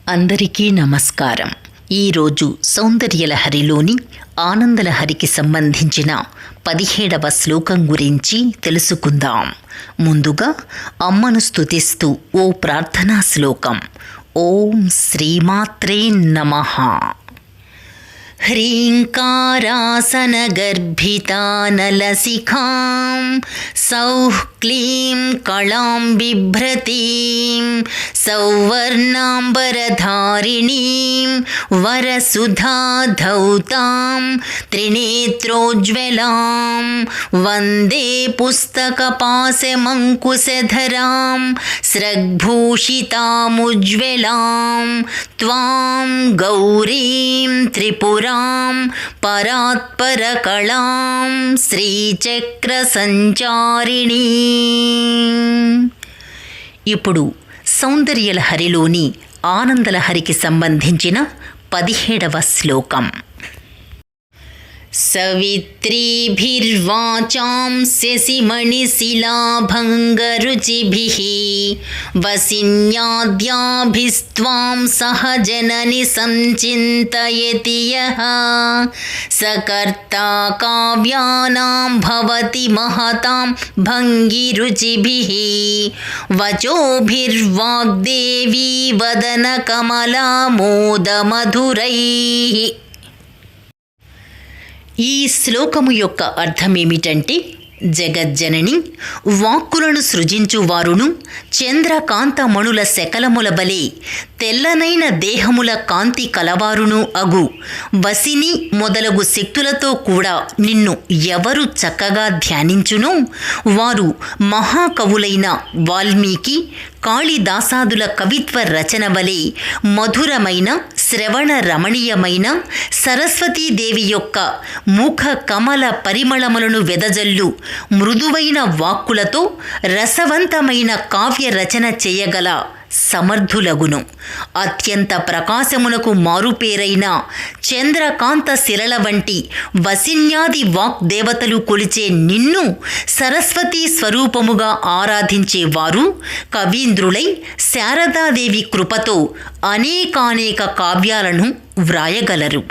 అందరికీ నమస్కారం. ఈరోజు సౌందర్యలహరిలోని ఆనందలహరికి సంబంధించిన 17వ శ్లోకం గురించి తెలుసుకుందాం. ముందుగా అమ్మను స్తుతిస్తూ ఓ ప్రార్థనా శ్లోకం. ఓం శ్రీమాత్రే నమః. హ్రీంకారాసనగర్భితానలసిఖాం సౌః క్లీం కళాం బిభ్రతీం సౌవర్ణాంబరధారిణీం వరసుధాధౌతాం త్రినేత్రోజ్వలాం వందే పుస్తకపాశమంకుశధరాం స్రగ్భూషితాముజ్వలాం త్వాం గౌరీం త్రిపురాం పరాత్పరకళాం శ్రీచక్ర సంచారిణీ. ఇప్పుడు సౌందర్యలహరిలోని ఆనందలహరికి సంబంధించిన 17వ శ్లోకం. సవిత్రీభిర్వాచాంస్యసి మణిశిలాభంగరుచిభిః వసిన్యాద్యాభిస్త్వాం సహ జనని సంచింతయతి యః సకర్తా కావ్యానాం భవతి మహతాం భంగిరుచిభిః వచోభిర్వాగ్దేవీ వదన కమలామోదమధురైః. ఈ శ్లోకము యొక్క అర్థమేమిటంటే, జగజ్జనని వాక్కులను సృజించువారును చంద్రకాంతమణుల శకలముల బలే తెల్లనైన దేహముల కాంతి కలవారును అగు వసిని మొదలగు శక్తులతో కూడా నిన్ను ఎవరు చక్కగా ధ్యానించునో వారు మహాకవులైన వాల్మీకి, కాళిదాసాదుల కవిత్వ రచన వలె మధురమైన శ్రవణ రమణీయమైన సరస్వతీదేవి యొక్క ముఖ కమల పరిమళములను వెదజల్లు మృదువైన వాక్కులతో రసవంతమైన కావ్య రచన చేయగల సమర్థులగును. అత్యంత ప్రకాశమునకు మారుపేరైన చంద్రకాంత శిలల వంటి వసిన్యాది వాగ్దేవతలు కొలిచే నిన్ను సరస్వతీ స్వరూపముగా ఆరాధించేవారు కవీంద్రులై శారదాదేవి కృపతో అనేకానేక కావ్యాలను వ్రాయగలరు.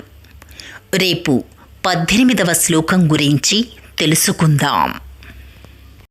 రేపు 18వ శ్లోకం గురించి తెలుసుకుందాం.